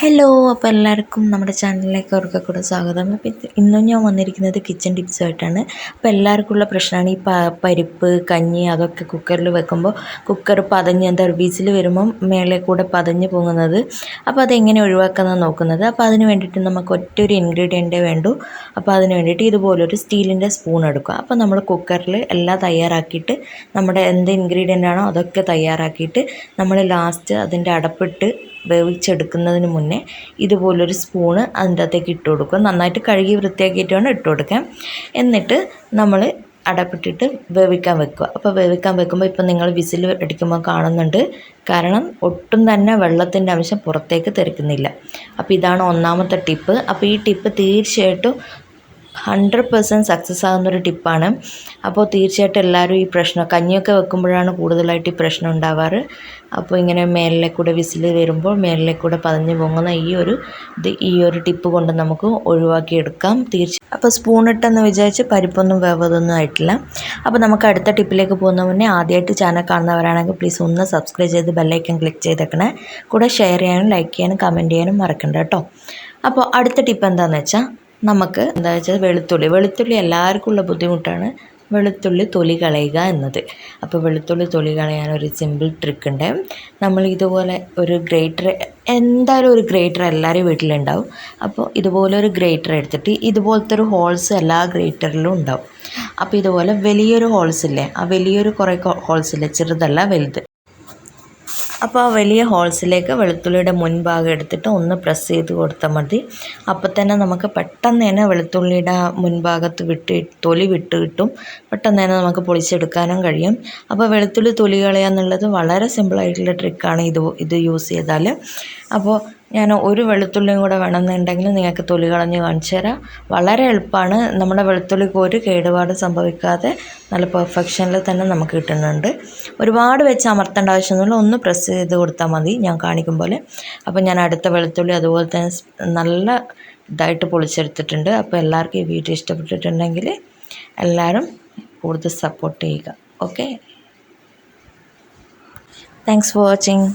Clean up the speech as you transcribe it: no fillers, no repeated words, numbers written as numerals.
Hello, അപ്പോൾ എല്ലാവർക്കും നമ്മുടെ ചാനലിലേക്ക് അവർക്ക് കൂടെ സ്വാഗതം. അപ്പോൾ ഇന്നും ഞാൻ വന്നിരിക്കുന്നത് കിച്ചൺ ടിപ്സുമായിട്ടാണ്. അപ്പോൾ എല്ലാവർക്കുമുള്ള പ്രശ്നമാണ് ഈ പരിപ്പ് കഞ്ഞി അതൊക്കെ കുക്കറിൽ വെക്കുമ്പോൾ കുക്കർ പതഞ്ഞ് എന്താ വിസിൽ വരുമ്പം മേലെ കൂടെ പതഞ്ഞ് പോകുന്നത്. അപ്പോൾ അതെങ്ങനെ ഒഴിവാക്കാമെന്ന് നോക്കുന്നത്. അപ്പോൾ അതിന് വേണ്ടിയിട്ട് നമുക്ക് ഒറ്റൊരു ഇൻഗ്രീഡിയൻറ്റേ വേണ്ടൂ. അപ്പോൾ അതിന് വേണ്ടിയിട്ട് ഇതുപോലൊരു സ്റ്റീലിൻ്റെ സ്പൂൺ എടുക്കുക. അപ്പോൾ നമ്മൾ കുക്കറിൽ എല്ലാം തയ്യാറാക്കിയിട്ട് നമ്മുടെ എന്ത് ഇൻഗ്രീഡിയൻ്റ് ആണോ അതൊക്കെ തയ്യാറാക്കിയിട്ട് നമ്മൾ ലാസ്റ്റ് അതിൻ്റെ അടപ്പിട്ട് വേവിച്ചെടുക്കുന്നതിന് മുന്നേ ഇതുപോലൊരു സ്പൂണ് അതിൻ്റെ അകത്തേക്ക് ഇട്ട് കൊടുക്കുക. നന്നായിട്ട് കഴുകി വൃത്തിയാക്കിയിട്ട് വേണം ഇട്ട് കൊടുക്കാം. എന്നിട്ട് നമ്മൾ അടപ്പിട്ടിട്ട് വേവിക്കാൻ വെക്കുക. അപ്പോൾ വേവിക്കാൻ വെക്കുമ്പോൾ ഇപ്പോൾ നിങ്ങൾ വിസിൽ അടിക്കുമ്പോൾ കാണുന്നുണ്ട്, കാരണം ഒട്ടും തന്നെ വെള്ളത്തിൻ്റെ അംശം പുറത്തേക്ക് തെറിക്കുന്നില്ല. അപ്പോൾ ഇതാണ് ഒന്നാമത്തെ ടിപ്പ്. അപ്പോൾ ഈ ടിപ്പ് തീർച്ചയായിട്ടും 100% സക്സസ് ആകുന്നൊരു ടിപ്പാണ്. അപ്പോൾ തീർച്ചയായിട്ടും എല്ലാവരും ഈ പ്രശ്നം കഞ്ഞിയൊക്കെ വെക്കുമ്പോഴാണ് കൂടുതലായിട്ട് ഈ പ്രശ്നം ഉണ്ടാവാറ്. അപ്പോൾ ഇങ്ങനെ മേലിലെ കൂടെ വിസിൽ വരുമ്പോൾ മേലിലെ കൂടെ പതഞ്ഞ് പൊങ്ങുന്ന ഈ ഒരു ടിപ്പ് കൊണ്ട് നമുക്ക് ഒഴിവാക്കിയെടുക്കാം അപ്പോൾ സ്പൂണിട്ടെന്ന് വിചാരിച്ച് പരിപ്പൊന്നും വേവതൊന്നും ആയിട്ടില്ല. അപ്പോൾ നമുക്ക് അടുത്ത ടിപ്പിലേക്ക് പോകുന്ന മുന്നേ ആദ്യമായിട്ട് ചാനൽ കാണുന്നവരാണെങ്കിൽ പ്ലീസ് ഒന്ന് സബ്സ്ക്രൈബ് ചെയ്ത് ബെല്ലൈക്കൺ ക്ലിക്ക് ചെയ്തേക്കണേ. കൂടെ ഷെയർ ചെയ്യാനും ലൈക്ക് ചെയ്യാനും കമൻറ്റ് ചെയ്യാനും മറക്കണ്ട കേട്ടോ. അപ്പോൾ അടുത്ത ടിപ്പ് എന്താണെന്ന് വെച്ചാൽ നമുക്ക് എന്താ വെച്ചാൽ വെളുത്തുള്ളി എല്ലാവർക്കും ഉള്ള ബുദ്ധിമുട്ടാണ് വെളുത്തുള്ളി തൊലി കളയുക എന്നത്. അപ്പോൾ വെളുത്തുള്ളി തൊലി കളയാനൊരു സിമ്പിൾ ട്രിക്ക് ഉണ്ട്. നമ്മൾ ഇതുപോലെ ഒരു ഗ്രേറ്റർ, എന്തായാലും ഒരു ഗ്രേറ്റർ എല്ലാവരും വീട്ടിലുണ്ടാവും. അപ്പോൾ ഇതുപോലെ ഒരു ഗ്രേറ്റർ എടുത്തിട്ട് ഇതുപോലത്തെ ഒരു ഹോൾസ് എല്ലാ ഗ്രേറ്ററിലും ഉണ്ടാവും. അപ്പോൾ ഇതുപോലെ വലിയൊരു ഹോൾസ് ഇല്ലേ, ആ വലിയൊരു കുറേ ഹോൾസ് ഇല്ലേ, ചെറുതല്ല വലുത്. അപ്പോൾ ആ വലിയ ഹോൾസിലേക്ക് വെളുത്തുള്ളിയുടെ മുൻഭാഗം എടുത്തിട്ട് ഒന്ന് പ്രസ് ചെയ്ത് കൊടുത്താൽ മതി. അപ്പോൾ തന്നെ നമുക്ക് പെട്ടെന്ന് തന്നെ വെളുത്തുള്ളിയുടെ മുൻഭാഗത്ത് തൊലി വിട്ട് കിട്ടും. പെട്ടെന്ന് തന്നെ നമുക്ക് പൊളിച്ചെടുക്കാനും കഴിയും. അപ്പോൾ വെളുത്തുള്ളി തൊലി കളയുക എന്നുള്ളത് വളരെ സിമ്പിളായിട്ടുള്ള ട്രിക്കാണ് ഇത് യൂസ് ചെയ്താൽ. അപ്പോൾ ഞാൻ ഒരു വെളുത്തുള്ളിയും കൂടെ വേണമെന്നുണ്ടെങ്കിൽ നിങ്ങൾക്ക് തൊലി കളഞ്ഞ് കാണിച്ചു തരാം. വളരെ എളുപ്പമാണ്. നമ്മുടെ വെളുത്തുള്ളിക്ക് ഒരു കേടുപാട് സംഭവിക്കാതെ നല്ല പെർഫെക്ഷനിൽ തന്നെ നമുക്ക് കിട്ടുന്നുണ്ട്. ഒരുപാട് വെച്ച് അമർത്തേണ്ട ആവശ്യമൊന്നുമില്ല, ഒന്ന് പ്രസ് ചെയ്ത് കൊടുത്താൽ മതി ഞാൻ കാണിക്കും പോലെ. അപ്പോൾ ഞാൻ അടുത്ത വെളുത്തുള്ളി അതുപോലെ തന്നെ നല്ല ഇതായിട്ട് പൊളിച്ചെടുത്തിട്ടുണ്ട്. അപ്പോൾ എല്ലാവർക്കും ഈ വീഡിയോ ഇഷ്ടപ്പെട്ടിട്ടുണ്ടെങ്കിൽ എല്ലാവരും കൂടുതൽ സപ്പോർട്ട് ചെയ്യുക. Okay, thanks for watching.